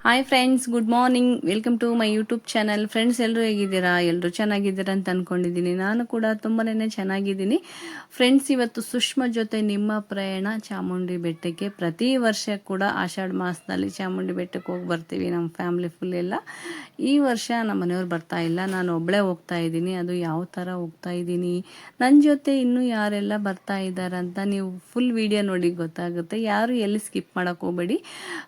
Hi friends, good morning. Welcome to my YouTube channel. Friends, ಎಲ್ಲರೂ ಹೇಗಿದ್ದೀರಾ? ಎಲ್ಲರೂ ಚೆನ್ನಾಗಿದ್ದೀರಾ ಅಂತ ಅಂದ್ಕೊಂಡಿದ್ದೀನಿ. ನಾನು ಕೂಡ ತುಂಬಾನೇ ಚೆನ್ನಾಗಿದ್ದೀನಿ. ಫ್ರೆಂಡ್ಸ್, ಇವತ್ತು ಸುಷ್ಮಾ ಜೊತೆ ನಿಮ್ಮ ಪ್ರಯಾಣ ಚಾಮುಂಡಿ ಬೆಟ್ಟಕ್ಕೆ. ಪ್ರತಿ ವರ್ಷ ಕೂಡ ಆಷಾಢ ಮಾಸದಲ್ಲಿ ಚಾಮುಂಡಿ ಬೆಟ್ಟಕ್ಕೆ ಹೋಗಿ ಬರ್ತೀವಿ, ನಮ್ಮ ಫ್ಯಾಮಿಲಿ ಫುಲ್ ಎಲ್ಲ. ಈ ವರ್ಷ ನಮ್ಮ ಮನೆಯವ್ರು ಬರ್ತಾ ಇಲ್ಲ, ನಾನು ಒಬ್ಬಳೇ ಹೋಗ್ತಾ ಇದ್ದೀನಿ. ಅದು ಯಾವ ಥರ ಹೋಗ್ತಾ ಇದ್ದೀನಿ, ನನ್ನ ಜೊತೆ ಇನ್ನೂ ಯಾರೆಲ್ಲ ಬರ್ತಾ ಇದ್ದಾರಂತ ನೀವು ಫುಲ್ ವಿಡಿಯೋ ನೋಡಿ ಗೊತ್ತಾಗುತ್ತೆ. ಯಾರು ಎಲ್ಲಿ ಸ್ಕಿಪ್ ಮಾಡೋಕ್ಕೆ ಹೋಗಬೇಡಿ.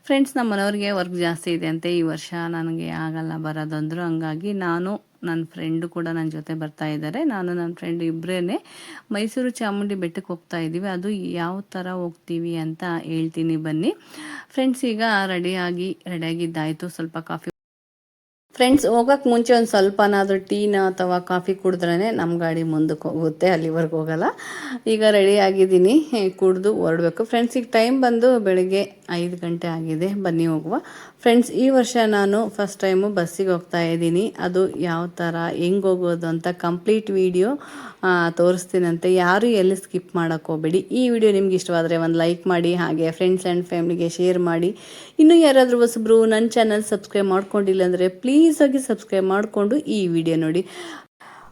ಫ್ರೆಂಡ್ಸ್, ನಮ್ಮ ಮನೆಯವ್ರಿಗೆ ವರ್ಕ್ ಜಾಸ್ತಿ ಇದೆ ಅಂತೆ ಈ ವರ್ಷ, ನನಗೆ ಆಗಲ್ಲ ಬರೋದಂದ್ರು. ಹಂಗಾಗಿ ನಾನು ನನ್ನ ಫ್ರೆಂಡು ಕೂಡ ನನ್ನ ಜೊತೆ ಬರ್ತಾ ಇದ್ದಾರೆ. ನಾನು ನನ್ನ ಫ್ರೆಂಡ್ ಇಬ್ಬರೇ ಮೈಸೂರು ಚಾಮುಂಡಿ ಬೆಟ್ಟಕ್ಕೆ ಹೋಗ್ತಾ ಇದ್ದೀವಿ. ಅದು ಯಾವ ಥರ ಹೋಗ್ತೀವಿ ಅಂತ ಹೇಳ್ತೀನಿ, ಬನ್ನಿ ಫ್ರೆಂಡ್ಸ್. ಈಗ ರೆಡಿಯಾಗಿದ್ದಾಯಿತು. ಸ್ವಲ್ಪ ಕಾಫಿ ಫ್ರೆಂಡ್ಸ್, ಹೋಗೋಕ್ಕೆ ಮುಂಚೆ ಒಂದು ಸ್ವಲ್ಪನಾದರೂ ಟೀನ ಅಥವಾ ಕಾಫಿ ಕುಡಿದ್ರೇ ನಮ್ಮ ಗಾಡಿ ಮುಂದಕ್ಕೆ ಹೋಗುತ್ತೆ, ಅಲ್ಲಿವರೆಗೆ ಹೋಗಲ್ಲ. ಈಗ ರೆಡಿ ಆಗಿದ್ದೀನಿ, ಕುಡಿದು ಹೊರಡಬೇಕು. ಫ್ರೆಂಡ್ಸ್, ಈಗ ಟೈಮ್ ಬಂದು ಬೆಳಗ್ಗೆ 5 ಗಂಟೆ ಆಗಿದೆ. ಬನ್ನಿ ಹೋಗುವ. ಫ್ರೆಂಡ್ಸ್, ಈ ವರ್ಷ ನಾನು ಫಸ್ಟ್ ಟೈಮು ಬಸ್ಸಿಗೆ ಹೋಗ್ತಾ ಇದ್ದೀನಿ. ಅದು ಯಾವ ಥರ ಹೆಂಗೆ ಹೋಗೋದು ಅಂತ ಕಂಪ್ಲೀಟ್ ವಿಡಿಯೋ ತೋರಿಸ್ತೀನಂತೆ. ಯಾರು ಎಲ್ಲಿ ಸ್ಕಿಪ್ ಮಾಡೋಕ್ಕೆ ಹೋಗಬೇಡಿ. ಈ ವಿಡಿಯೋ ನಿಮ್ಗೆ ಇಷ್ಟವಾದರೆ ಒಂದು ಲೈಕ್ ಮಾಡಿ, ಹಾಗೆ ಫ್ರೆಂಡ್ಸ್ ಆ್ಯಂಡ್ ಫ್ಯಾಮಿಲಿಗೆ ಶೇರ್ ಮಾಡಿ. ಇನ್ನೂ ಯಾರಾದರೂ ಹೊಸಬ್ರು ನನ್ನ ಚಾನಲ್ ಸಬ್ಸ್ಕ್ರೈಬ್ ಮಾಡ್ಕೊಂಡಿಲ್ಲ ಅಂದರೆ ಪ್ಲೀಸ್ ಆಗಿ ಸಬ್ಸ್ಕ್ರೈಬ್ ಮಾಡಿಕೊಂಡು ಈ ವಿಡಿಯೋ ನೋಡಿ.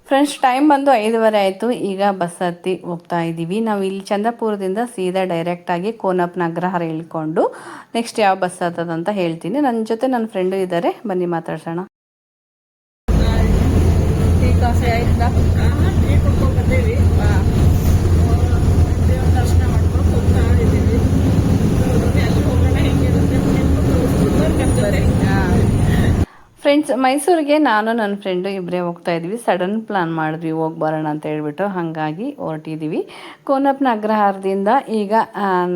ಫ್ರೆಂಡ್ಸ್, ಟೈಮ್ ಬಂದು 5:30 ಆಯಿತು. ಈಗ ಬಸ್ ಹತ್ತಿ ಹೋಗ್ತಾ ಇದ್ದೀವಿ. ನಾವು ಇಲ್ಲಿ ಚಂದ್ರಪುರದಿಂದ ಸೀದಾ ಡೈರೆಕ್ಟಾಗಿ ಕೋನಪ್ಪ ಅಗ್ರಹಾರ ಇಳ್ಕೊಂಡು ನೆಕ್ಸ್ಟ್ ಯಾವ ಬಸ್ ಹತ್ತದಂತ ಹೇಳ್ತೀನಿ. ನನ್ನ ಜೊತೆ ನನ್ನ ಫ್ರೆಂಡು ಇದ್ದಾರೆ, ಬನ್ನಿ ಮಾತಾಡ್ಸೋಣ. ಫ್ರೆಂಡ್ಸ್, ಮೈಸೂರಿಗೆ ನಾನು ನನ್ನ ಫ್ರೆಂಡು ಇಬ್ಬರೇ ಹೋಗ್ತಾ ಇದ್ವಿ. ಸಡನ್ ಪ್ಲಾನ್ ಮಾಡಿದ್ವಿ ಹೋಗಿ ಬರೋಣ ಅಂತ ಹೇಳ್ಬಿಟ್ಟು, ಹಾಗಾಗಿ ಹೊರಟಿದ್ದೀವಿ. ಕೋನಪ್ಪನ ಅಗ್ರಹಾರದಿಂದ ಈಗ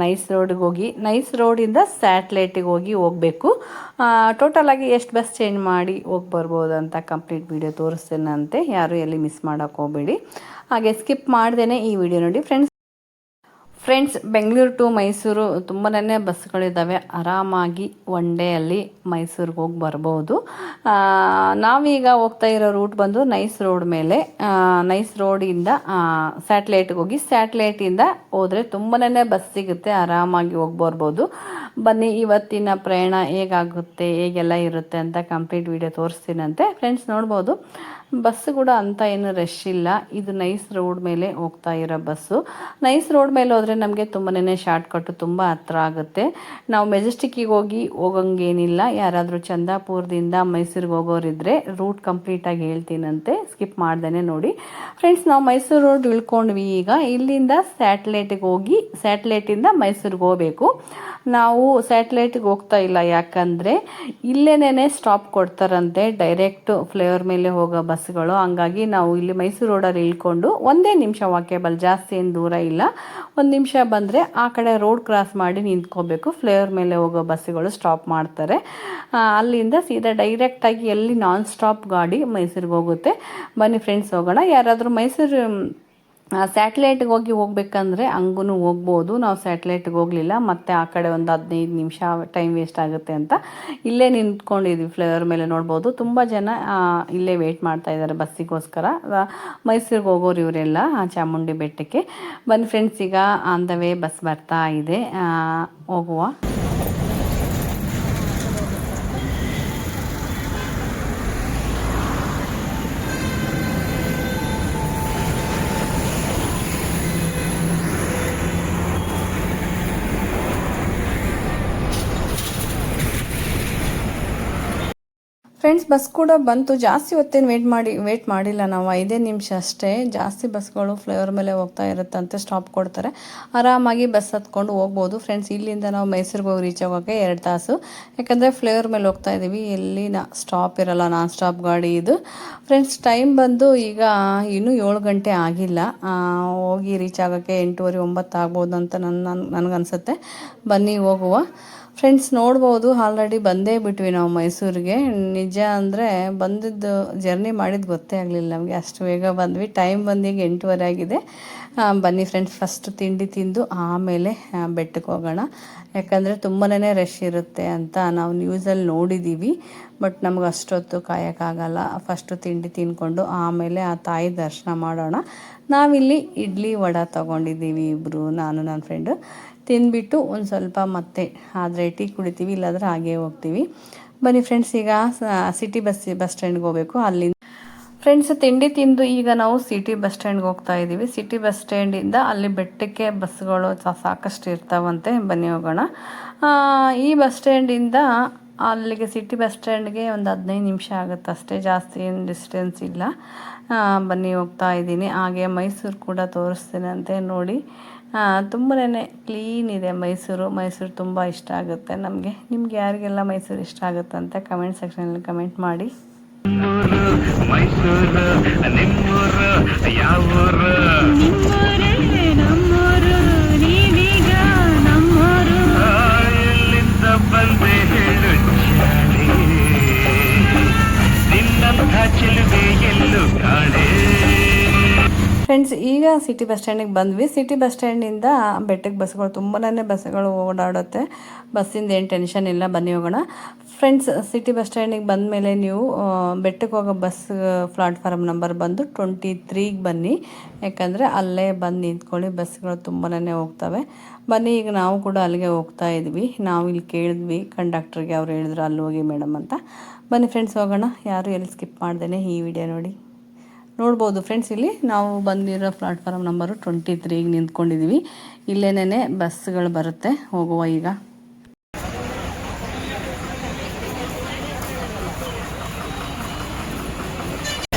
ನೈಸ್ ರೋಡ್ಗೆ ಹೋಗಿ, ನೈಸ್ ರೋಡಿಂದ ಸ್ಯಾಟ್ಲೈಟಿಗೆ ಹೋಗಬೇಕು. ಟೋಟಲಾಗಿ ಎಷ್ಟು ಬಸ್ ಚೇಂಜ್ ಮಾಡಿ ಹೋಗಿ ಬರ್ಬೋದು ಅಂತ ಕಂಪ್ಲೀಟ್ ವಿಡಿಯೋ ತೋರಿಸ್ತೇನಂತೆ. ಯಾರು ಎಲ್ಲಿ ಮಿಸ್ ಮಾಡೋಕ್ಕೆ ಹೋಗಬೇಡಿ. ಹಾಗೆ ಸ್ಕಿಪ್ ಮಾಡ್ದೇ ಈ ವಿಡಿಯೋ ನೋಡಿ. ಫ್ರೆಂಡ್ಸ್, ಬೆಂಗಳೂರು ಟು ಮೈಸೂರು ತುಂಬನೇ ಬಸ್ಗಳಿದ್ದಾವೆ. ಆರಾಮಾಗಿ ಒನ್ ಡೇ ಅಲ್ಲಿ ಮೈಸೂರಿಗೆ ಹೋಗಿ ಬರ್ಬೋದು. ನಾವೀಗ ಹೋಗ್ತಾ ಇರೋ ರೂಟ್ ಬಂದು ನೈಸ್ ರೋಡ್ ಮೇಲೆ, ನೈಸ್ ರೋಡಿಂದ ಸ್ಯಾಟ್ಲೈಟ್ಗೆ ಹೋಗಿ, ಸ್ಯಾಟ್ಲೈಟಿಂದ ಹೋದರೆ ತುಂಬನೇ ಬಸ್ ಸಿಗುತ್ತೆ, ಆರಾಮಾಗಿ ಹೋಗಿ ಬರ್ಬೋದು. ಬನ್ನಿ, ಇವತ್ತಿನ ಪ್ರಯಾಣ ಹೇಗಾಗುತ್ತೆ, ಹೇಗೆಲ್ಲ ಇರುತ್ತೆ ಅಂತ ಕಂಪ್ಲೀಟ್ ವಿಡಿಯೋ ತೋರಿಸ್ತೀನಂತೆ. ಫ್ರೆಂಡ್ಸ್, ನೋಡ್ಬೋದು ಬಸ್ ಕೂಡ ಅಂತ ಏನು ರಶ್ ಇಲ್ಲ. ಇದು ನೈಸ್ ರೋಡ್ ಮೇಲೆ ಹೋಗ್ತಾ ಇರೋ ಬಸ್ಸು. ನೈಸ್ ರೋಡ್ ಮೇಲೆ ಹೋದರೆ ನಮಗೆ ತುಂಬನೇ ಶಾರ್ಟ್ಕಟ್ಟು, ತುಂಬ ಹತ್ರ ಆಗುತ್ತೆ. ನಾವು ಮೆಜೆಸ್ಟಿಕ್ಕಿಗೆ ಹೋಗಂಗೇನಿಲ್ಲ. ಯಾರಾದರೂ ಚಂದಾಪುರದಿಂದ ಮೈಸೂರಿಗೆ ಹೋಗೋರಿದ್ರೆ ರೂಟ್ ಕಂಪ್ಲೀಟಾಗಿ ಹೇಳ್ತೀನಂತೆ, ಸ್ಕಿಪ್ ಮಾಡ್ದೇ ನೋಡಿ. ಫ್ರೆಂಡ್ಸ್, ನಾವು ಮೈಸೂರು ರೋಡ್ ಇಳ್ಕೊಂಡ್ವಿ. ಈಗ ಇಲ್ಲಿಂದ ಸ್ಯಾಟ್ಲೈಟಿಗೆ ಹೋಗಿ, ಸ್ಯಾಟ್ಲೈಟಿಂದ ಮೈಸೂರಿಗೆ ಹೋಗಬೇಕು. ನಾವು ಸ್ಯಾಟ್ಲೈಟಿಗೆ ಹೋಗ್ತಾ ಇಲ್ಲ, ಯಾಕಂದರೆ ಇಲ್ಲೇನೇ ಸ್ಟಾಪ್ ಕೊಡ್ತಾರಂತೆ, ಡೈರೆಕ್ಟ್ ಫ್ಲೇವರ್ ಮೇಲೆ ಹೋಗೋ ಬಸ್ಗಳು. ಹಂಗಾಗಿ ನಾವು ಇಲ್ಲಿ ಮೈಸೂರು ರೋಡಲ್ಲಿ ಇಳ್ಕೊಂಡು 1 ನಿಮಿಷ ವಾಕೇಬಲ್, ಜಾಸ್ತಿ ಏನು ದೂರ ಇಲ್ಲ. 1 ನಿಮಿಷ ಬಂದರೆ ಆ ಕಡೆ ರೋಡ್ ಕ್ರಾಸ್ ಮಾಡಿ ನಿಂತ್ಕೋಬೇಕು. ಫ್ಲೇವರ್ ಮೇಲೆ ಹೋಗೋ ಬಸ್ಸುಗಳು ಸ್ಟಾಪ್ ಮಾಡ್ತಾರೆ. ಅಲ್ಲಿಂದ ಸೀದಾ ಡೈರೆಕ್ಟಾಗಿ ಎಲ್ಲಿ ನಾನ್ ಸ್ಟಾಪ್ ಗಾಡಿ ಮೈಸೂರಿಗೆ ಹೋಗುತ್ತೆ. ಬನ್ನಿ ಫ್ರೆಂಡ್ಸ್, ಹೋಗೋಣ. ಯಾರಾದರೂ ಮೈಸೂರು ಸ್ಯಾಟಲೈಟ್ಗೆ ಹೋಗ್ಬೇಕಂದ್ರೆ ಹಂಗೂ ಹೋಗ್ಬೋದು. ನಾವು ಸ್ಯಾಟಲೈಟ್ಗೆ ಹೋಗಲಿಲ್ಲ, ಮತ್ತು ಆ ಕಡೆ ಒಂದು 15 ನಿಮಿಷ ಟೈಮ್ ವೇಸ್ಟ್ ಆಗುತ್ತೆ ಅಂತ ಇಲ್ಲೇ ನಿಂತ್ಕೊಂಡಿದ್ವಿ. ಫ್ಲೇವರ್ ಮೇಲೆ ನೋಡ್ಬೋದು, ತುಂಬ ಜನ ಇಲ್ಲೇ ವೆಯ್ಟ್ ಮಾಡ್ತಾ ಇದ್ದಾರೆ ಬಸ್ಸಿಗೋಸ್ಕರ. ಮೈಸೂರಿಗೆ ಹೋಗೋರು ಇವರೆಲ್ಲ ಚಾಮುಂಡಿ ಬೆಟ್ಟಕ್ಕೆ. ಬನ್ನಿ ಫ್ರೆಂಡ್ಸ್, ಈಗ ಆನ್ ದ ವೇ ಬಸ್ ಬರ್ತಾ ಇದೆ, ಹೋಗುವ. ಫ್ರೆಂಡ್ಸ್, ಬಸ್ ಕೂಡ ಬಂತು. ಜಾಸ್ತಿ ಹೊತ್ತೇನು ವೇಟ್ ಮಾಡಿಲ್ಲ ನಾವು, 5 ನಿಮಿಷ ಅಷ್ಟೇ. ಜಾಸ್ತಿ ಬಸ್ಗಳು ಫ್ಲೇವರ್ ಮೇಲೆ ಹೋಗ್ತಾ ಇರುತ್ತಂತೆ, ಸ್ಟಾಪ್ ಕೊಡ್ತಾರೆ. ಆರಾಮಾಗಿ ಬಸ್ ಹತ್ಕೊಂಡು ಹೋಗ್ಬೋದು. ಫ್ರೆಂಡ್ಸ್, ಇಲ್ಲಿಂದ ನಾವು ಮೈಸೂರಿಗೆ ಹೋಗಿ ರೀಚ್ ಆಗೋಕ್ಕೆ 2 ತಾಸು, ಯಾಕಂದರೆ ಫ್ಲೇವರ್ ಮೇಲೆ ಹೋಗ್ತಾ ಇದ್ದೀವಿ. ಎಲ್ಲಿ ಸ್ಟಾಪ್ ಇರಲ್ಲ, ನಾನ್ ಸ್ಟಾಪ್ ಗಾಡಿ ಇದು. ಫ್ರೆಂಡ್ಸ್, ಟೈಮ್ ಬಂದು ಈಗ ಇನ್ನೂ 7 ಗಂಟೆ ಆಗಿಲ್ಲ. ಹೋಗಿ ರೀಚ್ ಆಗೋಕ್ಕೆ 8:30 9 ಆಗ್ಬೋದು ಅಂತ ನನಗನ್ಸುತ್ತೆ. ಬನ್ನಿ ಹೋಗುವ. ಫ್ರೆಂಡ್ಸ್, ನೋಡ್ಬೋದು ಆಲ್ರೆಡಿ ಬಂದೇ ಬಿಟ್ವಿ ನಾವು ಮೈಸೂರಿಗೆ. ನಿಜ ಅಂದರೆ ಬಂದಿದ್ದು ಜರ್ನಿ ಮಾಡಿದ್ದು ಗೊತ್ತೇ ಆಗಲಿಲ್ಲ ನಮಗೆ, ಅಷ್ಟು ಬೇಗ ಬಂದ್ವಿ. ಟೈಮ್ ಬಂದೀಗ 8:30 ಆಗಿದೆ. ಬನ್ನಿ ಫ್ರೆಂಡ್ಸ್, ಫಸ್ಟ್ ತಿಂಡಿ ತಿಂದು ಆಮೇಲೆ ಬೆಟ್ಟಕ್ಕೆ ಹೋಗೋಣ. ಯಾಕಂದರೆ ತುಂಬನೇ ರಶ್ ಇರುತ್ತೆ ಅಂತ ನಾವು ನ್ಯೂಸಲ್ಲಿ ನೋಡಿದ್ದೀವಿ. ಬಟ್ ನಮ್ಗೆ ಅಷ್ಟೊತ್ತು ಕಾಯೋಕ್ಕಾಗಲ್ಲ. ಫಸ್ಟು ತಿಂಡಿ ತಿಂದ್ಕೊಂಡು ಆಮೇಲೆ ಆ ತಾಯಿ ದರ್ಶನ ಮಾಡೋಣ. ನಾವಿಲ್ಲಿ ಇಡ್ಲಿ ವಡೆ ತೊಗೊಂಡಿದ್ದೀವಿ ಇಬ್ಬರು, ನಾನು ನನ್ನ ಫ್ರೆಂಡು. ತಿಂದ್ಬಿಟ್ಟು ಒಂದು ಸ್ವಲ್ಪ ಮತ್ತೆ ಆದರೆ ಟೀ ಕುಡಿತೀವಿ, ಇಲ್ಲಾಂದರೆ ಹಾಗೇ ಹೋಗ್ತೀವಿ. ಬನ್ನಿ ಫ್ರೆಂಡ್ಸ್, ಈಗ ಸಿಟಿ ಬಸ್ ಸ್ಟ್ಯಾಂಡ್ಗೆ ಹೋಗಬೇಕು. ಅಲ್ಲಿಂದ ಫ್ರೆಂಡ್ಸ್ ತಿಂಡಿ ತಿಂದು ಈಗ ನಾವು ಸಿಟಿ ಬಸ್ ಸ್ಟ್ಯಾಂಡ್ಗೆ ಹೋಗ್ತಾ ಇದ್ದೀವಿ. ಸಿಟಿ ಬಸ್ ಸ್ಟ್ಯಾಂಡಿಂದ ಅಲ್ಲಿ ಬೆಟ್ಟಕ್ಕೆ ಬಸ್ಗಳು ಸಾಕಷ್ಟು ಇರ್ತಾವಂತೆ. ಬನ್ನಿ ಹೋಗೋಣ. ಈ ಬಸ್ ಸ್ಟ್ಯಾಂಡಿಂದ ಅಲ್ಲಿಗೆ ಸಿಟಿ ಬಸ್ ಸ್ಟ್ಯಾಂಡ್ಗೆ ಒಂದು 15 ನಿಮಿಷ ಆಗುತ್ತೆ ಅಷ್ಟೇ, ಜಾಸ್ತಿ ಏನು ಡಿಸ್ಟೆನ್ಸ್ ಇಲ್ಲ. ಬನ್ನಿ ಹೋಗ್ತಾ ಇದ್ದೀನಿ. ಹಾಗೆ ಮೈಸೂರು ಕೂಡ ತೋರಿಸ್ತೀನಂತೆ ನೋಡಿ. ತುಂಬನೇ ಕ್ಲೀನ್ ಇದೆ ಮೈಸೂರು ತುಂಬ ಇಷ್ಟ ಆಗುತ್ತೆ ನಮಗೆ. ನಿಮ್ಗೆ ಯಾರಿಗೆಲ್ಲ ಮೈಸೂರು ಇಷ್ಟ ಆಗುತ್ತೆ ಅಂತ ಕಮೆಂಟ್ ಸೆಕ್ಷನಲ್ಲಿ ಕಮೆಂಟ್ ಮಾಡಿ. ಮೈಸೂರು ನಿಮ್ಮೂರು ಯಾವೂರು? ನಮ್ಮೂರು ನೀವೀಗ ನಮ್ಮೂರು. ಎಲ್ಲಿಂದ ಬಂದೆ ಹೇಳು ಚಾಳಿ, ನಿನ್ನಂಥ ಚೆಲುವೆ ಎಲ್ಲೂ ಕಾಣೆ. ಫ್ರೆಂಡ್ಸ್ ಈಗ ಸಿಟಿ ಬಸ್ ಸ್ಟ್ಯಾಂಡಿಗೆ ಬಂದ್ವಿ. ಸಿಟಿ ಬಸ್ ಸ್ಟ್ಯಾಂಡಿಂದ ಬೆಟ್ಟಕ್ಕೆ ಬಸ್ಗಳು ತುಂಬನೇ ಬಸ್ಗಳು ಓಡಾಡುತ್ತೆ. ಬಸ್ಸಿಂದ ಏನು ಟೆನ್ಷನ್ ಇಲ್ಲ. ಬನ್ನಿ ಹೋಗೋಣ. ಫ್ರೆಂಡ್ಸ್ ಸಿಟಿ ಬಸ್ ಸ್ಟ್ಯಾಂಡಿಗೆ ಬಂದ ಮೇಲೆ ನೀವು ಬೆಟ್ಟಕ್ಕೆ ಹೋಗೋ ಬಸ್ ಪ್ಲಾಟ್ಫಾರ್ಮ್ ನಂಬರ್ ಬಂದು 23ಗೆ ಬನ್ನಿ. ಯಾಕಂದರೆ ಅಲ್ಲೇ ಬಂದು ನಿಂತ್ಕೊಳ್ಳಿ, ಬಸ್ಗಳು ತುಂಬನೇ ಹೋಗ್ತವೆ. ಬನ್ನಿ, ಈಗ ನಾವು ಕೂಡ ಅಲ್ಲಿಗೆ ಹೋಗ್ತಾ ಇದ್ವಿ. ನಾವು ಇಲ್ಲಿ ಕೇಳಿದ್ವಿ ಕಂಡಕ್ಟ್ರಿಗೆ, ಅವ್ರು ಹೇಳಿದ್ರು ಅಲ್ಲಿ ಹೋಗಿ ಮೇಡಮ್ ಅಂತ. ಬನ್ನಿ ಫ್ರೆಂಡ್ಸ್ ಹೋಗೋಣ. ಯಾರು ಎಲ್ಲಿ ಸ್ಕಿಪ್ ಮಾಡ್ದೇನೆ ಈ ವಿಡಿಯೋ ನೋಡ್ಬೋದು. ಫ್ರೆಂಡ್ಸ್ ಇಲ್ಲಿ ನಾವು ಬಂದಿರೋ ಪ್ಲಾಟ್ಫಾರ್ಮ್ ನಂಬರು 23ಗೆ ನಿಂತ್ಕೊಂಡಿದ್ದೀವಿ. ಇಲ್ಲೇನೇ ಬಸ್ಗಳು ಬರುತ್ತೆ ಹೋಗುವ. ಈಗ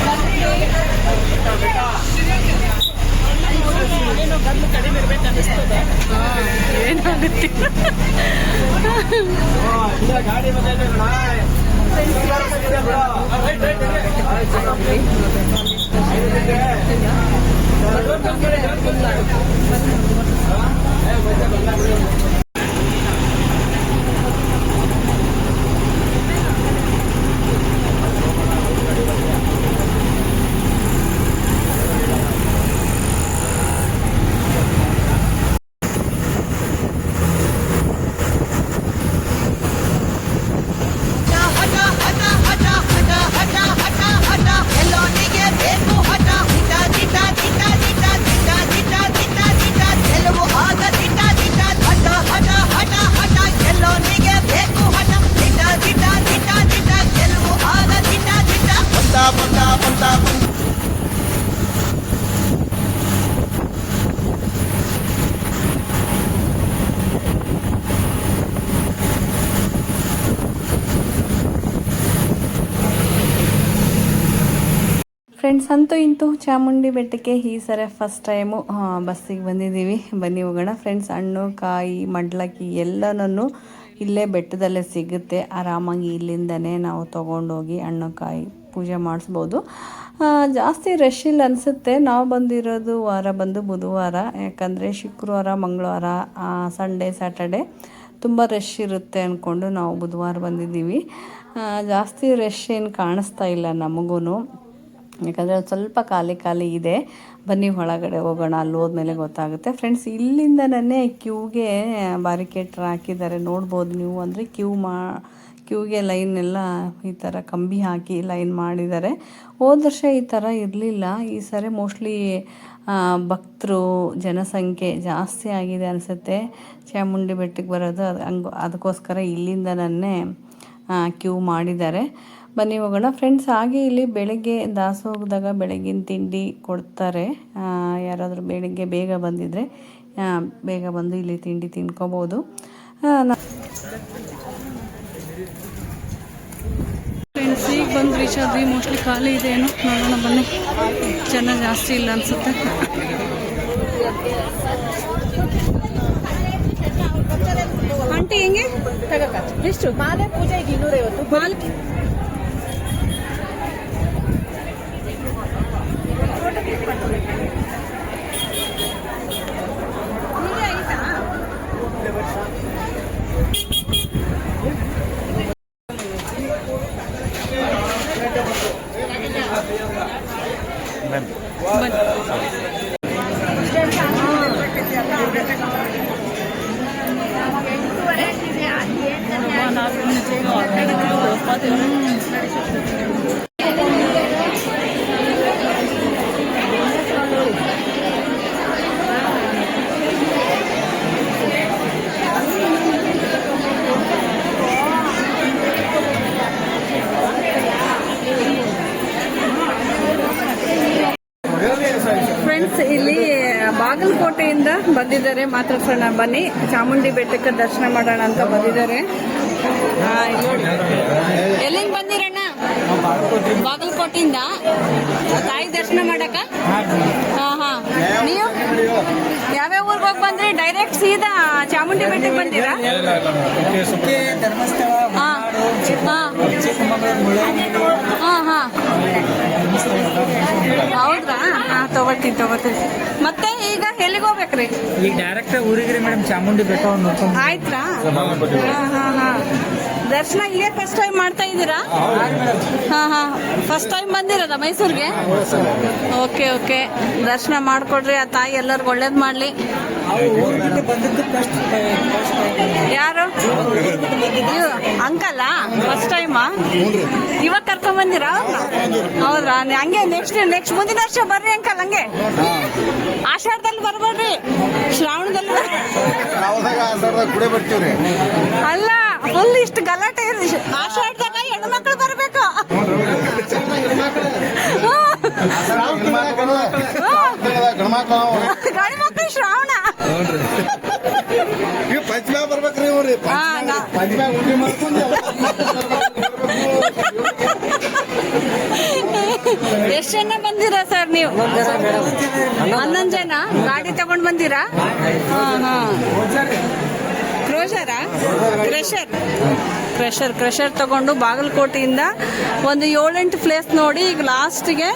ಏನಾಗುತ್ತೆ ಫ್ರೆಂಡ್ಸ್, ಅಂತೂ ಇಂತೂ ಚಾಮುಂಡಿ ಬೆಟ್ಟಕ್ಕೆ ಈ ಸರಿ ಫಸ್ಟ್ ಟೈಮು ಬಸ್ಸಿಗೆ ಬಂದಿದ್ದೀವಿ. ಬನ್ನಿ ಹೋಗೋಣ. ಫ್ರೆಂಡ್ಸ್, ಹಣ್ಣು ಕಾಯಿ ಮಡ್ಲಕ್ಕಿ ಎಲ್ಲನೂ ಇಲ್ಲೇ ಬೆಟ್ಟದಲ್ಲೇ ಸಿಗುತ್ತೆ. ಆರಾಮಾಗಿ ಇಲ್ಲಿಂದನೇ ನಾವು ತೊಗೊಂಡೋಗಿ ಹಣ್ಣು ಕಾಯಿ ಪೂಜೆ ಮಾಡಿಸ್ಬೋದು. ಜಾಸ್ತಿ ರಶ್ ಇಲ್ಲ ಅನಿಸುತ್ತೆ. ನಾವು ಬಂದಿರೋದು ವಾರ ಬಂದು ಬುಧವಾರ, ಯಾಕಂದರೆ ಶುಕ್ರವಾರ ಮಂಗಳವಾರ ಸಂಡೇ ಸ್ಯಾಟರ್ಡೆ ತುಂಬ ರಶ್ ಇರುತ್ತೆ ಅಂದ್ಕೊಂಡು ನಾವು ಬುಧವಾರ ಬಂದಿದ್ದೀವಿ. ಜಾಸ್ತಿ ರಶ್ ಏನು ಕಾಣಿಸ್ತಾ ಇಲ್ಲ ನಮಗೂ, ಯಾಕಂದರೆ ಸ್ವಲ್ಪ ಖಾಲಿ ಇದೆ. ಬನ್ನಿ ಒಳಗಡೆ ಹೋಗೋಣ, ಅಲ್ಲಿ ಹೋದ್ಮೇಲೆ ಗೊತ್ತಾಗುತ್ತೆ. ಫ್ರೆಂಡ್ಸ್, ಇಲ್ಲಿಂದನೇ ಕ್ಯೂಗೆ ಬ್ಯಾರಿಕೇಡ್ ಹಾಕಿದ್ದಾರೆ, ನೋಡ್ಬೋದು ನೀವು. ಅಂದರೆ ಕ್ಯೂಗೆ ಲೈನೆಲ್ಲ ಈ ಥರ ಕಂಬಿ ಹಾಕಿ ಲೈನ್ ಮಾಡಿದ್ದಾರೆ. ಹೋದ ವರ್ಷ ಈ ಥರ ಇರಲಿಲ್ಲ. ಈ ಸರಿ ಮೋಸ್ಟ್ಲಿ ಭಕ್ತರು ಜನಸಂಖ್ಯೆ ಜಾಸ್ತಿ ಆಗಿದೆ ಅನಿಸುತ್ತೆ ಚಾಮುಂಡಿ ಬೆಟ್ಟಕ್ಕೆ ಬರೋದು. ಅದಕ್ಕೋಸ್ಕರ ಇಲ್ಲಿಂದನೇ ಕ್ಯೂ ಮಾಡಿದ್ದಾರೆ. ಬನ್ನಿ ಹೋಗೋಣ. ಫ್ರೆಂಡ್ಸ್, ಹಾಗೆ ಇಲ್ಲಿ ಬೆಳಗ್ಗೆ ದಾಸೋಗದಾಗ ಬೆಳಗಿನ ತಿಂಡಿ ಕೊಡ್ತಾರೆ. ಯಾರಾದರೂ ಬೆಳಗ್ಗೆ ಬೇಗ ಬಂದಿದ್ದರೆ ಬೇಗ ಬಂದು ಇಲ್ಲಿ ತಿಂಡಿ ತಿನ್ಕೋಬೋದು. ಫ್ರೆಂಡ್ಸ್, ಈಗ ಬಂದು ರೀಚ್ ಆದ್ವಿ. ಮೋಸ್ಟ್ಲಿ ಖಾಲಿ ಇದೆ ಏನೋ, ನೋಡೋಣ ಬನ್ನಿ. ಜನ ಜಾಸ್ತಿ ಇಲ್ಲ ಅನಿಸುತ್ತೆ. ಆಂಟಿ ಹೆಂಗೆ ಎಷ್ಟು ಮಾಲೆ ಪೂಜೆಗೆ 250 ಮಾಲೆ. ಫ್ರೆಂಡ್ಸ್ ಇಲ್ಲಿ ಬಾಗಲಕೋಟೆಯಿಂದ ಬಂದಿದ್ದಾರೆ, ಮಾತಾಡ್ಸೋಣ ಬನ್ನಿ. ಚಾಮುಂಡಿ ಬೆಟ್ಟಕ್ಕೆ ದರ್ಶನ ಮಾಡೋಣ ಅಂತ ಬಂದಿದ್ದಾರೆ. ಎಲ್ಲಿಂದ ಬಂದಿರಣ್ಣ? ಬಾಗಲಕೋಟೆಯಿಂದ ತಾಯಿ ದರ್ಶನ ಮಾಡಕ? ಹಾ. ನೀವು ಯಾವ್ಯಾವ ಊರಿಗೆ ಹೋಗಿ ಬಂದ್ರಿ? ಡೈರೆಕ್ಟ್ ಸೀದಾ ಚಾಮುಂಡಿ ಬೆಟ್ಟಕ್ಕೆ ಬಂದಿರಾ? ಹಾ. ಹೌದ್ರಾ? ತಗೋತೀನಿ. ಮತ್ತೆ ಈಗ ಎಲ್ಲಿಗೆ ಹೋಗ್ಬೇಕ್ರಿ? ಈಗ ಡೈರೆಕ್ಟ್ ಊರಿಗೆ ಮೇಡಮ್ ಚಾಮುಂಡಿ ಬೆಟ್ಟ ನೋಡ್ಕೊಂಡು ಆಯ್ತಾ? ಹಾ. ದರ್ಶನ ಇದೇ ಫಸ್ಟ್ ಟೈಮ್ ಮಾಡ್ತಾ ಇದ್ದೀರಾ? ಹಾ. ಫಸ್ಟ್ ಟೈಮ್ ಬಂದಿರೋದ ಮೈಸೂರಿಗೆ? ಓಕೆ. ದರ್ಶನ ಮಾಡ್ಕೊಡ್ರಿ, ಆ ತಾಯಿ ಎಲ್ಲರಿಗೂ ಒಳ್ಳೇದ್ ಮಾಡ್ಲಿ. ಯಾರು ಅಂಕಲ್ಲ? ಫಸ್ಟ್ ಟೈಮಾ? ಇವಾಗ ಕರ್ಕೊಂಡ್ ಬಂದಿರಾ? ಹೌದ್ರಾ? ಹಂಗೆ ನೆಕ್ಸ್ಟ್ ಮುಂದಿನ ವರ್ಷ ಬರ್ರಿ ಅಂಕಲ್. ಹಂಗೆ ಆಷಾಢದಲ್ಲಿ ಬರ್ಬೇಡ್ರಿ, ಶ್ರಾವಣದಲ್ಲಿ ಅಲ್ಲ. ಫುಲ್ ಇಷ್ಟು ಗಲಾಟೆ ಇರಲಿ. ಆಷಾಢದಾಗ ಹೆಣ್ಣು ಮಕ್ಕಳು ಬರ್ಬೇಕು. ಗಂಡು ಮಕ್ಕಳು ಶ್ರಾವಣ. ಪಂಚಮ್ಯಾಗ ಬರ್ಬೇಕ್ರಿ ಇವ್ರಿ. ಪಂಚಮ್ಯಾಗ ಉಂಡಿ ಮಾಡ್ಕೊಂಡು ಎಷ್ಟು ಜನ ಬಂದಿರಾ ಸರ್ ನೀವು? 11 ಜನ ಗಾಡಿ ತಗೊಂಡ್ ಬಂದಿರಾ? ಹಾ. ಕ್ರಷರ್ ತಗೊಂಡು ಬಾಗಲಕೋಟೆಯಿಂದ ಒಂದು 7-8 ಪ್ಲೇಸ್ ನೋಡಿ ಈಗ ಲಾಸ್ಟ್ಗೆ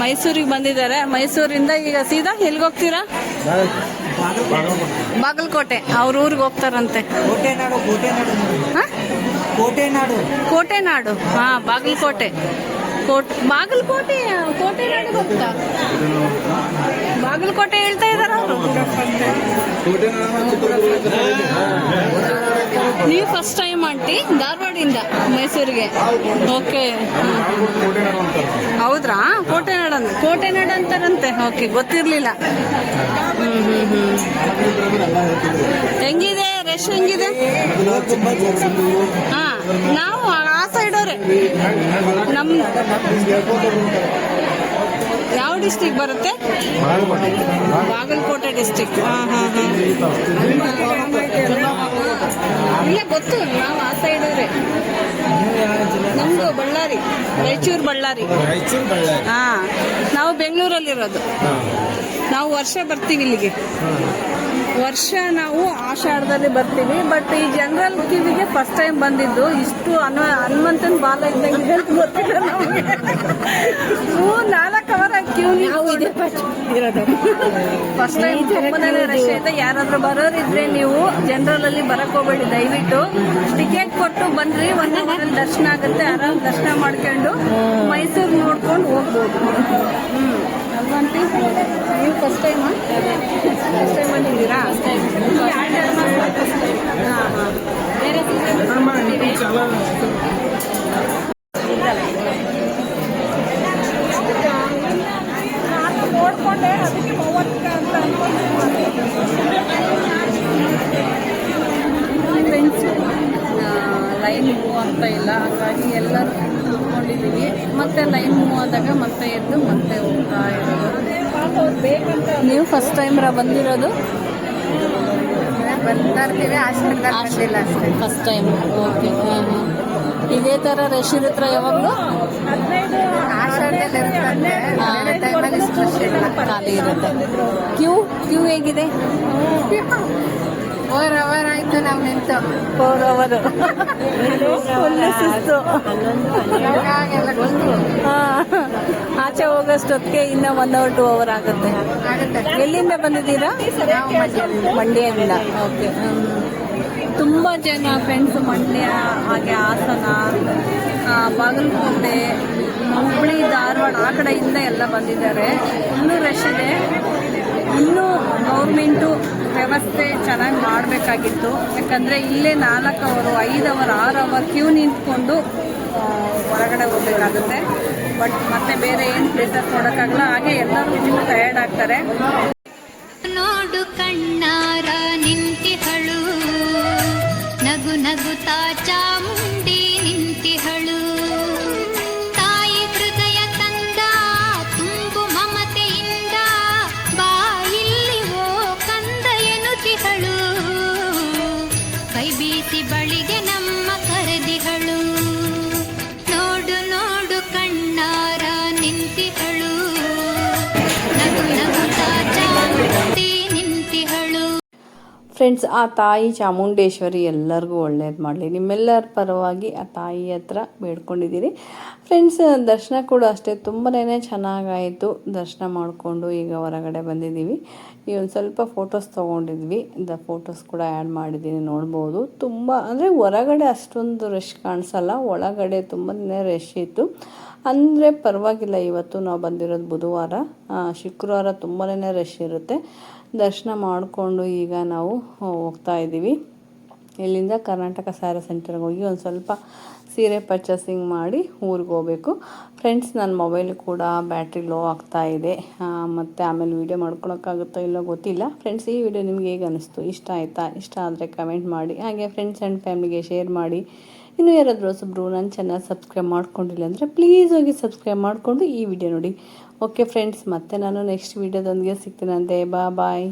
ಮೈಸೂರಿಗೆ ಬಂದಿದ್ದಾರೆ. ಮೈಸೂರಿಂದ ಈಗ ಸೀದಾ ಎಲ್ಲಿಗೆ ಹೋಗ್ತೀರಾ? ಬಾಗಲಕೋಟೆ. ಅವ್ರ ಊರಿಗೆ ಹೋಗ್ತಾರಂತೆ. ಕೋಟೆನಾಡು. ಹಾ, ಬಾಗಲಕೋಟೆ. ಕೋಟೆನಾಡಿಗೆ ಹೋಗ್ತಾ? ಬಾಗಲಕೋಟೆ ಹೇಳ್ತಾ ಇದಾರ ಅವರು. ನೀವು ಫಸ್ಟ್ ಟೈಮ್ ಆಂಟಿ ಧಾರವಾಡಿಂದ ಮೈಸೂರಿಗೆ? ಓಕೆ. ಹೌದ್ರಾ? ಕೋಟೆನಾಡು ಅಂತಾರಂತೆ. ಓಕೆ, ಗೊತ್ತಿರ್ಲಿಲ್ಲ. ಹೆಂಗಿದೆ ರಶ್? ಹೆಂಗಿದೆ? ಹಾ, ನಾವು ಆ ಸೈಡ್ ಅವ್ರೆ. ಯಾವ ಡಿಸ್ಟಿಕ್ ಬರುತ್ತೆ? ಬಾಗಲಕೋಟೆ ಡಿಸ್ಟಿಕ್. ಹಾ. ಇಲ್ಲ, ಗೊತ್ತು. ನಾವು ಆ ಸೈಡ್ ಅವ್ರೆ. ನಮ್ದು ಬಳ್ಳಾರಿ, ರಾಯಚೂರು ಬಳ್ಳಾರಿ. ಹಾ, ನಾವು ಬೆಂಗಳೂರಲ್ಲಿರೋದು. ನಾವು ವರ್ಷ ಬರ್ತೀವಿ ಇಲ್ಲಿಗೆ. ನಾವು ಆಷಾಢದಲ್ಲಿ ಬರ್ತೀವಿ. ಬಟ್ ಈ ಜನರಲ್ ಕಿವಿಗೆ ಫಸ್ಟ್ ಟೈಮ್ ಬಂದಿದ್ದು. ಇಷ್ಟು ಹನುಮಂತನ ಬಾಲ ಇದ್ದಂಗೆ ಗೊತ್ತಿಲ್ಲ ನಮಗೆ. 4 ಅವರ್ ಕ್ಯೂ ಇರೋದು ಫಸ್ಟ್ ಟೈಮ್. ತುಂಬಾನೇ ರಶ್ ಐತೆ. ಯಾರಾದ್ರೂ ಬರೋರಿದ್ರೆ ನೀವು ಜನರಲ್ ಅಲ್ಲಿ ಬರಕ್ ಹೋಗ್ಬೇಡಿ ದಯವಿಟ್ಟು. ಟಿಕೆಟ್ ಕೊಟ್ಟು ಬನ್ರಿ. 1 ಅವರಲ್ಲಿ ದರ್ಶನ ಆಗುತ್ತೆ. ಆರಾಮ್ ದರ್ಶನ ಮಾಡ್ಕೊಂಡು ಮೈಸೂರು ನೋಡ್ಕೊಂಡು ಹೋಗ್ಬೋದು. ಅಲ್ವಂತಿ? ನೀವು ಫಸ್ಟ್ ಟೈಮ್ ಬಂದಿದ್ದೀರಾ? ಬೇರೆ ನೋಡ್ಕೊಂಡೆ ಅದಕ್ಕೆ ಅಂತ ಫ್ರೆಂಡ್ಸ್. ಲೈನ್ ಮೂವ್ ಆಗ್ತಾ ಇಲ್ಲ, ಹಾಗಾಗಿ ಎಲ್ಲರೂ ಕೂತ್ಕೊಂಡಿದ್ದೀವಿ. ಮತ್ತೆ ಲೈನ್ ಮೂವ್ ಆದಾಗ ಮತ್ತೆ ಎದ್ದು ಮತ್ತೆ ಹೋಗ್ತಾ ಇರೋದು. ನೀವು ಫಸ್ಟ್ ಟೈಮ್ ಬಂದಿರೋದು? ಬರ್ತೀವಿ, ಆಶೀರ್ವಾದ ಫಸ್ಟ್ ಟೈಮ್. ಓಕೆ. ಇದೇ ಥರ ರಶ್ ಇರುತ್ತರ ಯಾವಾಗಲೂ? ಖಾಲಿ ಇರುತ್ತೆ. ಕ್ಯೂ ಹೇಗಿದೆ? 4 ಅವರ್ ಆಯ್ತು ನಾವು ನಿಂತು. 4 ಅವರ್ ಫುಲ್ ಸುಸ್ತು. ಆಚೆ ಹೋಗೋಷ್ಟೊತ್ತಿಗೆ ಇನ್ನ 1 ಅವರ್ 2 ಅವರ್ ಆಗುತ್ತೆ. ಎಲ್ಲಿಂದ ಬಂದಿದ್ದೀರಾ? ಮಂಡ್ಯದಿಂದ. ಓಕೆ. ತುಂಬ ಜನ ಫ್ರೆಂಡ್ಸ್ ಮಂಡ್ಯ, ಹಾಗೆ ಹಾಸನ, ಬಾಗಲಕೋಟೆ, ಹುಬ್ಬಳ್ಳಿ, ಧಾರವಾಡ ಆ ಕಡೆಯಿಂದ ಎಲ್ಲ ಬಂದಿದ್ದಾರೆ. ಇನ್ನೂ ರಶ್ ಇದೆ. ಇನ್ನೂ ಗೌರ್ಮೆಂಟು ವ್ಯವಸ್ಥೆ ಚೆನ್ನಾಗಿ ಮಾಡಬೇಕಾಗಿತ್ತು. ಯಾಕಂದರೆ ಇಲ್ಲೇ 4 ಅವರು 5 ಅವರ್ 6 ಅವರ್ ಕ್ಯೂ ನಿಂತ್ಕೊಂಡು ಹೊರಗಡೆ ಹೋಗಬೇಕಾಗುತ್ತೆ. ಬಟ್ ಮತ್ತೆ ಬೇರೆ ಏನು ಪ್ಲೇಸಸ್ ನೋಡೋಕ್ಕಾಗಲ್ಲ. ಹಾಗೆ ಎಲ್ಲರೂ ಇನ್ನೂ ಟಯರ್ಡ್ ಆಗ್ತಾರೆ. ನೋಡು ಕಣ್ಣಾರ ನಿಂತಿಹಳು, ನಗು ನಗುತ್ತಾ ಚಾಮುಂಡಿ ನಿಂತಿಹಳು. ತಾಯಿ ಹೃದಯ ತಂದ ತುಂಬು ಮಮತೆಯಿಂದ ಫ್ರೆಂಡ್ಸ್, ಆ ತಾಯಿ ಚಾಮುಂಡೇಶ್ವರಿ ಎಲ್ಲರಿಗೂ ಒಳ್ಳೇದು ಮಾಡಲಿ. ನಿಮ್ಮೆಲ್ಲರ ಪರವಾಗಿ ಆ ತಾಯಿ ಹತ್ರ ಬೇಡ್ಕೊಂಡಿದ್ದೀರಿ. ಫ್ರೆಂಡ್ಸ್, ದರ್ಶನ ಕೂಡ ಅಷ್ಟೇ ತುಂಬಾ ಚೆನ್ನಾಗಾಯಿತು. ದರ್ಶನ ಮಾಡಿಕೊಂಡು ಈಗ ಹೊರಗಡೆ ಬಂದಿದ್ದೀವಿ. ಈ ಒಂದು ಸ್ವಲ್ಪ ಫೋಟೋಸ್ ತೊಗೊಂಡಿದ್ವಿ. ಫೋಟೋಸ್ ಕೂಡ ಆ್ಯಡ್ ಮಾಡಿದ್ದೀನಿ, ನೋಡ್ಬೋದು. ತುಂಬ ಅಂದರೆ ಹೊರಗಡೆ ಅಷ್ಟೊಂದು ರಶ್ ಕಾಣಿಸಲ್ಲ, ಒಳಗಡೆ ತುಂಬಾ ರಶ್ ಇತ್ತು. ಅಂದರೆ ಪರವಾಗಿಲ್ಲ. ಇವತ್ತು ನಾವು ಬಂದಿರೋದು ಬುಧವಾರ, ಶುಕ್ರವಾರ ತುಂಬಾ ರಶ್ ಇರುತ್ತೆ. ದರ್ಶನ ಮಾಡಿಕೊಂಡು ಈಗ ನಾವು ಹೋಗ್ತಾ ಇದ್ದೀವಿ. ಇಲ್ಲಿಂದ ಕರ್ನಾಟಕ ಸ್ಯಾರಿ ಸೆಂಟರ್ಗೆ ಹೋಗಿ ಒಂದು ಸ್ವಲ್ಪ ಸೀರೆ ಪರ್ಚೇಸಿಂಗ್ ಮಾಡಿ ಊರಿಗೆ ಹೋಗಬೇಕು. ಫ್ರೆಂಡ್ಸ್, ನನ್ನ ಮೊಬೈಲ್ ಕೂಡ ಬ್ಯಾಟ್ರಿ ಲೋ ಆಗ್ತಾ ಇದೆ. ಮತ್ತು ಆಮೇಲೆ ವೀಡಿಯೋ ಮಾಡ್ಕೊಳಕ್ಕಾಗುತ್ತೋ ಇಲ್ಲೋ ಗೊತ್ತಿಲ್ಲ. ಫ್ರೆಂಡ್ಸ್, ಈ ವಿಡಿಯೋ ನಿಮಗೆ ಹೇಗೆ ಅನಿಸ್ತು? ಇಷ್ಟ ಆಯಿತಾ? ಇಷ್ಟ ಆದರೆ ಕಮೆಂಟ್ ಮಾಡಿ. ಹಾಗೆ ಫ್ರೆಂಡ್ಸ್ ಆ್ಯಂಡ್ ಫ್ಯಾಮಿಲಿಗೆ ಶೇರ್ ಮಾಡಿ. ಇನ್ನೂ ಯಾರಾದರೂ ಹೊಸಬ್ರು ನನ್ನ ಚಾನಲ್ ಸಬ್ಸ್ಕ್ರೈಬ್ ಮಾಡ್ಕೊಂಡಿಲ್ಲ ಅಂದರೆ ಪ್ಲೀಸ್ ಹೋಗಿ ಸಬ್ಸ್ಕ್ರೈಬ್ ಮಾಡಿಕೊಂಡು ಈ ವಿಡಿಯೋ ನೋಡಿ. ಓಕೆ ಫ್ರೆಂಡ್ಸ್, ಮತ್ತೆ ನಾನು ನೆಕ್ಸ್ಟ್ ವಿಡಿಯೋದೊಂದಿಗೆ ಸಿಗ್ತೀನಂತೆ. ಬಾಯ್.